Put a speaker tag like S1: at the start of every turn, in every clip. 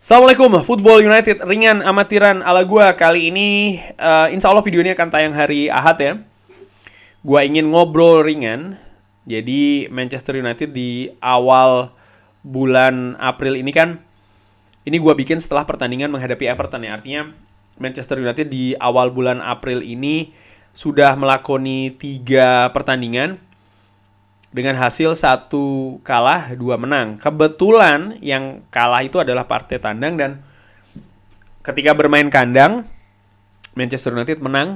S1: Assalamualaikum, Football United ringan amatiran ala gua. Kali ini insya Allah video ini akan tayang hari Ahad ya. Gua ingin ngobrol ringan. Jadi Manchester United di awal bulan April ini kan, ini gua bikin setelah pertandingan menghadapi Everton ya. Artinya Manchester United di awal bulan April ini sudah melakoni 3 pertandingan dengan hasil 1 kalah 2 menang. Kebetulan yang kalah itu adalah partai tandang, dan ketika bermain kandang Manchester United menang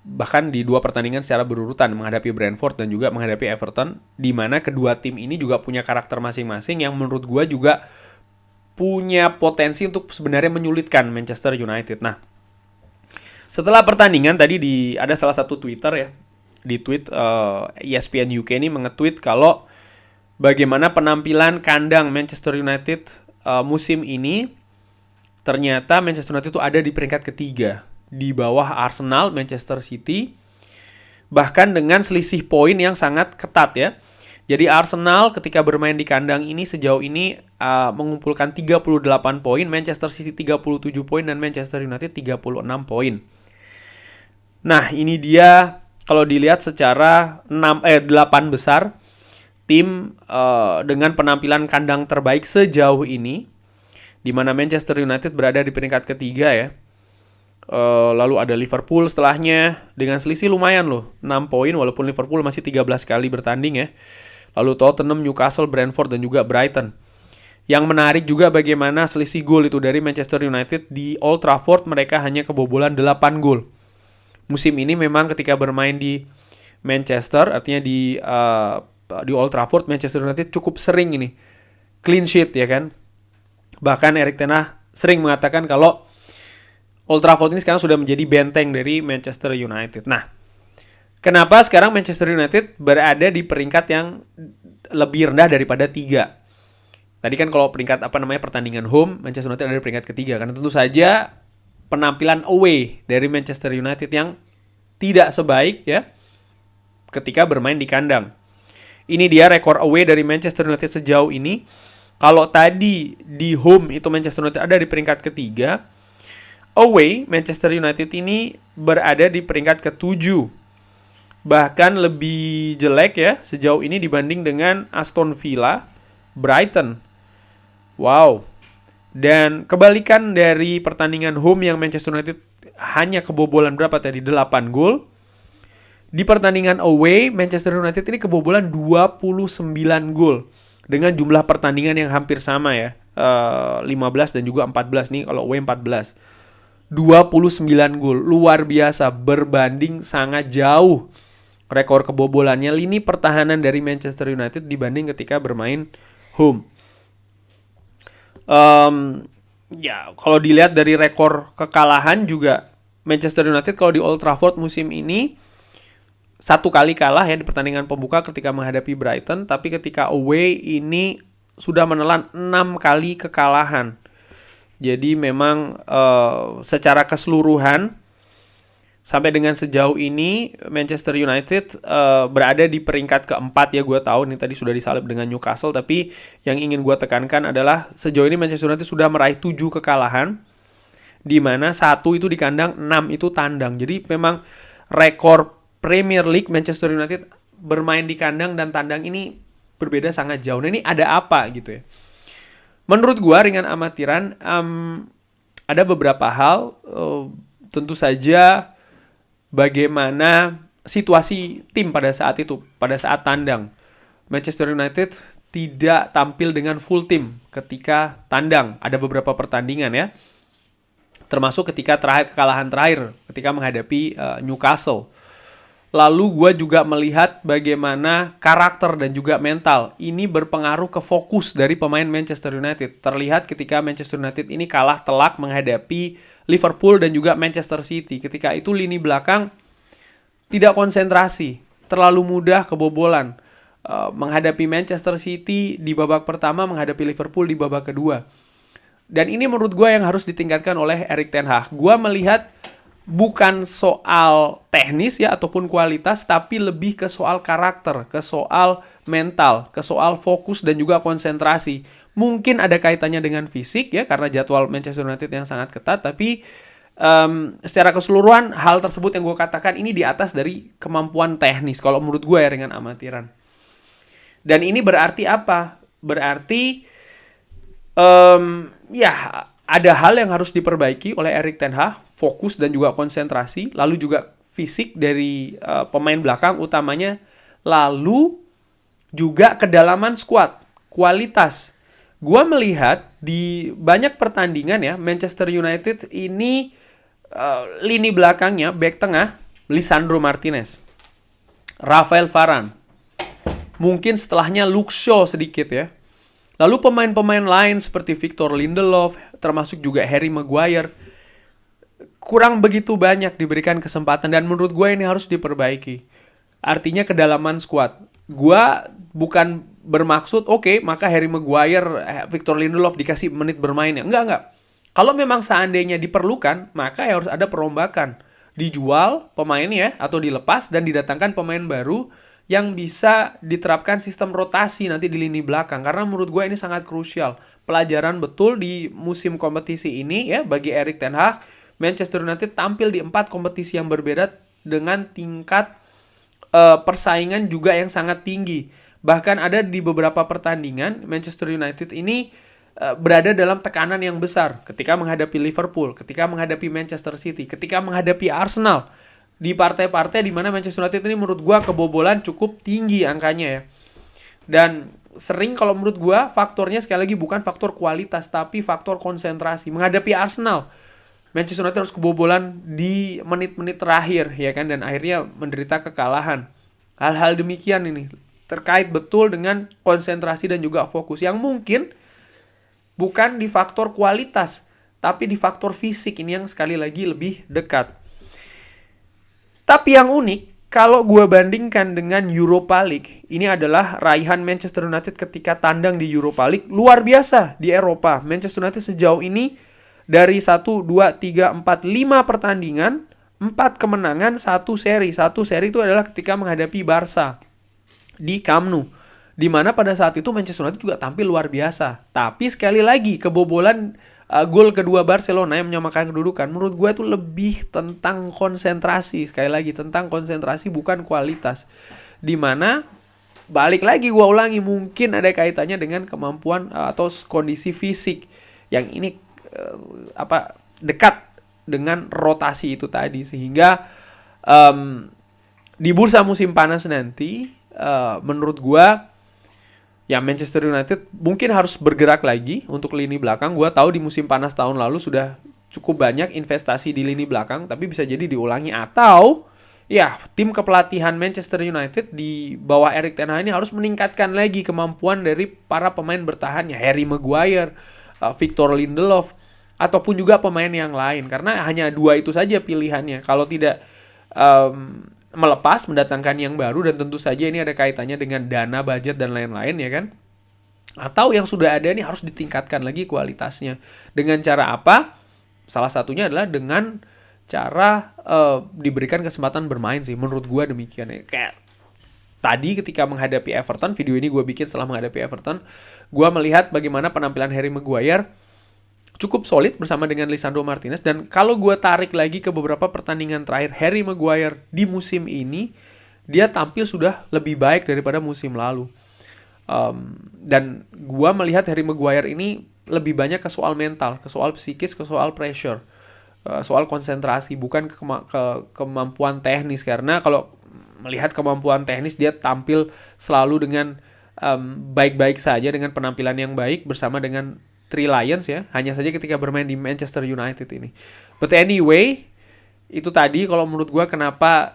S1: bahkan di 2 pertandingan secara berurutan, menghadapi Brentford dan juga menghadapi Everton, di mana kedua tim ini juga punya karakter masing-masing yang menurut gue juga punya potensi untuk sebenarnya menyulitkan Manchester United. Nah, setelah pertandingan tadi ada salah satu Twitter ya, di tweet ESPN UK ini mengetweet kalau bagaimana penampilan kandang Manchester United musim ini. Ternyata Manchester United itu ada di peringkat ketiga, di bawah Arsenal, Manchester City, bahkan dengan selisih poin yang sangat ketat ya. Jadi Arsenal ketika bermain di kandang ini sejauh ini mengumpulkan 38 poin, Manchester City 37 poin, dan Manchester United 36 poin. Nah, ini dia kalau dilihat secara 8 besar tim dengan penampilan kandang terbaik sejauh ini, di mana Manchester United berada di peringkat ketiga ya. Lalu ada Liverpool setelahnya dengan selisih lumayan loh, 6 poin walaupun Liverpool masih 13 kali bertanding ya. Lalu Tottenham, Newcastle, Brentford, dan juga Brighton. Yang menarik juga bagaimana selisih gol itu dari Manchester United di Old Trafford, mereka hanya kebobolan 8 gol. Musim ini memang ketika bermain di Manchester, artinya di Old Trafford, Manchester United cukup sering ini clean sheet ya kan. Bahkan Erik ten Hag sering mengatakan kalau Old Trafford ini sekarang sudah menjadi benteng dari Manchester United. Nah, kenapa sekarang Manchester United berada di peringkat yang lebih rendah daripada 3? Tadi kan kalau peringkat pertandingan home, Manchester United ada di peringkat ketiga, karena tentu saja penampilan away dari Manchester United yang tidak sebaik ya ketika bermain di kandang. Ini dia rekor away dari Manchester United sejauh ini. Kalau tadi di home itu Manchester United ada di peringkat ketiga, away Manchester United ini berada di peringkat ke-7. Bahkan lebih jelek ya sejauh ini dibanding dengan Aston Villa, Brighton. Wow. Dan kebalikan dari pertandingan home yang Manchester United hanya kebobolan berapa tadi? 8 gol. Di pertandingan away, Manchester United ini kebobolan 29 gol. Dengan jumlah pertandingan yang hampir sama ya. 15 dan juga 14 nih, kalau away 14. 29 gol. Luar biasa, berbanding sangat jauh rekor kebobolannya lini pertahanan dari Manchester United dibanding ketika bermain home. Ya, kalau dilihat dari rekor kekalahan juga, Manchester United kalau di Old Trafford musim ini 1 kali kalah ya di pertandingan pembuka ketika menghadapi Brighton, tapi ketika away ini sudah menelan 6 kali kekalahan. Jadi memang secara keseluruhan sampai dengan sejauh ini Manchester United berada di peringkat keempat ya. Gue tahu ini tadi sudah disalib dengan Newcastle, tapi yang ingin gue tekankan adalah sejauh ini Manchester United sudah meraih 7 kekalahan, di mana 1 itu di kandang, 6 itu tandang. Jadi memang rekor Premier League Manchester United bermain di kandang dan tandang ini berbeda sangat jauh. Nah, ini ada apa gitu ya? Menurut gue ringan amatiran, ada beberapa hal. Tentu saja bagaimana situasi tim pada saat itu, pada saat tandang. Manchester United tidak tampil dengan full tim ketika tandang. Ada beberapa pertandingan ya, termasuk ketika kekalahan terakhir ketika menghadapi Newcastle. Lalu gue juga melihat bagaimana karakter dan juga mental ini berpengaruh ke fokus dari pemain Manchester United. Terlihat ketika Manchester United ini kalah telak menghadapi Liverpool dan juga Manchester City. Ketika itu lini belakang tidak konsentrasi, terlalu mudah kebobolan. Menghadapi Manchester City di babak pertama, menghadapi Liverpool di babak kedua. Dan ini menurut gue yang harus ditingkatkan oleh Erik ten Hag. Gue melihat bukan soal teknis ya ataupun kualitas, tapi lebih ke soal karakter, ke soal mental, ke soal fokus dan juga konsentrasi. Mungkin ada kaitannya dengan fisik ya, karena jadwal Manchester United yang sangat ketat, tapi secara keseluruhan hal tersebut yang gue katakan ini di atas dari kemampuan teknis kalau menurut gue ya ringan amatiran. Dan ini berarti apa? Berarti ya ada hal yang harus diperbaiki oleh Erik ten Hag, fokus dan juga konsentrasi, lalu juga fisik dari pemain belakang utamanya, lalu juga kedalaman skuad, kualitas. Gua melihat di banyak pertandingan ya, Manchester United ini lini belakangnya, back tengah, Lisandro Martinez, Rafael Varane, mungkin setelahnya Luke Shaw sedikit ya. Lalu pemain-pemain lain seperti Victor Lindelof, termasuk juga Harry Maguire, kurang begitu banyak diberikan kesempatan, dan menurut gue ini harus diperbaiki. Artinya kedalaman skuad. Gue bukan bermaksud oke, maka Harry Maguire, Victor Lindelof dikasih menit bermain ya. Enggak. Kalau memang seandainya diperlukan, maka ya harus ada perombakan. Dijual pemainnya atau dilepas dan didatangkan pemain baru yang bisa diterapkan sistem rotasi nanti di lini belakang. Karena menurut gue ini sangat krusial. Pelajaran betul di musim kompetisi ini ya bagi Erik ten Hag. Manchester United tampil di 4 kompetisi yang berbeda dengan tingkat persaingan juga yang sangat tinggi. Bahkan ada di beberapa pertandingan Manchester United ini berada dalam tekanan yang besar ketika menghadapi Liverpool, ketika menghadapi Manchester City, ketika menghadapi Arsenal. Di partai-partai di mana Manchester United ini menurut gue kebobolan cukup tinggi angkanya ya. Dan sering kalau menurut gue faktornya sekali lagi bukan faktor kualitas tapi faktor konsentrasi. Menghadapi Arsenal, Manchester United harus kebobolan di menit-menit terakhir ya kan, dan akhirnya menderita kekalahan. Hal-hal demikian ini terkait betul dengan konsentrasi dan juga fokus yang mungkin bukan di faktor kualitas tapi di faktor fisik ini yang sekali lagi lebih dekat. Tapi yang unik, kalau gue bandingkan dengan Europa League, ini adalah raihan Manchester United ketika tandang di Europa League luar biasa di Eropa. Manchester United sejauh ini dari 1, 2, 3, 4, 5 pertandingan, 4 kemenangan, 1 seri. 1 seri itu adalah ketika menghadapi Barca di Camp Nou. Di mana pada saat itu Manchester United juga tampil luar biasa. Tapi sekali lagi, kebobolan gol kedua Barcelona yang menyamakan kedudukan, menurut gue itu lebih tentang konsentrasi. Sekali lagi, tentang konsentrasi bukan kualitas. Dimana, balik lagi gue ulangi, mungkin ada kaitannya dengan kemampuan atau kondisi fisik yang ini dekat dengan rotasi itu tadi. Sehingga di bursa musim panas nanti, menurut gue ya Manchester United mungkin harus bergerak lagi untuk lini belakang. Gue tahu di musim panas tahun lalu sudah cukup banyak investasi di lini belakang, tapi bisa jadi diulangi. Atau ya tim kepelatihan Manchester United di bawah Erik ten Hag ini harus meningkatkan lagi kemampuan dari para pemain bertahan ya, Harry Maguire, Victor Lindelof, ataupun juga pemain yang lain. Karena hanya 2 itu saja pilihannya. Kalau tidak melepas, mendatangkan yang baru, dan tentu saja ini ada kaitannya dengan dana, budget, dan lain-lain ya kan. Atau yang sudah ada ini harus ditingkatkan lagi kualitasnya. Dengan cara apa? Salah satunya adalah dengan cara diberikan kesempatan bermain sih. Menurut gue demikian ya. Kayak tadi ketika menghadapi Everton, video ini gue bikin setelah menghadapi Everton, gue melihat bagaimana penampilan Harry Maguire cukup solid bersama dengan Lisandro Martinez. Dan kalau gue tarik lagi ke beberapa pertandingan terakhir Harry Maguire di musim ini, dia tampil sudah lebih baik daripada musim lalu. Dan gue melihat Harry Maguire ini lebih banyak ke soal mental, ke soal psikis, ke soal pressure, soal konsentrasi, bukan ke kemampuan teknis. Karena kalau melihat kemampuan teknis, dia tampil selalu dengan baik-baik saja, dengan penampilan yang baik bersama dengan Three Lions ya, hanya saja ketika bermain di Manchester United ini. But anyway, itu tadi kalau menurut gue kenapa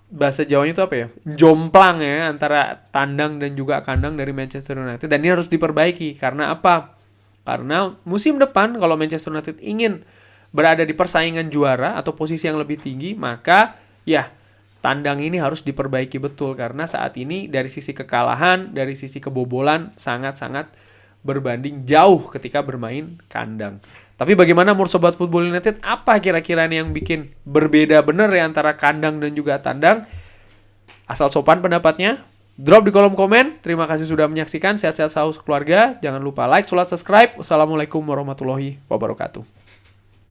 S1: bahasa Jawanya itu apa ya, jomplang ya antara tandang dan juga kandang dari Manchester United. Dan ini harus diperbaiki. Karena apa? Karena musim depan kalau Manchester United ingin berada di persaingan juara atau posisi yang lebih tinggi, maka ya tandang ini harus diperbaiki betul. Karena saat ini dari sisi kekalahan, dari sisi kebobolan sangat-sangat berbanding jauh ketika bermain kandang. Tapi bagaimana menurut Sobat Football United? Apa kira-kira yang bikin berbeda benar ya antara kandang dan juga tandang? Asal sopan pendapatnya, Drop di kolom komen. Terima kasih sudah menyaksikan. Sehat-sehat selalu keluarga. Jangan lupa like, sholat, subscribe. Wassalamualaikum warahmatullahi wabarakatuh.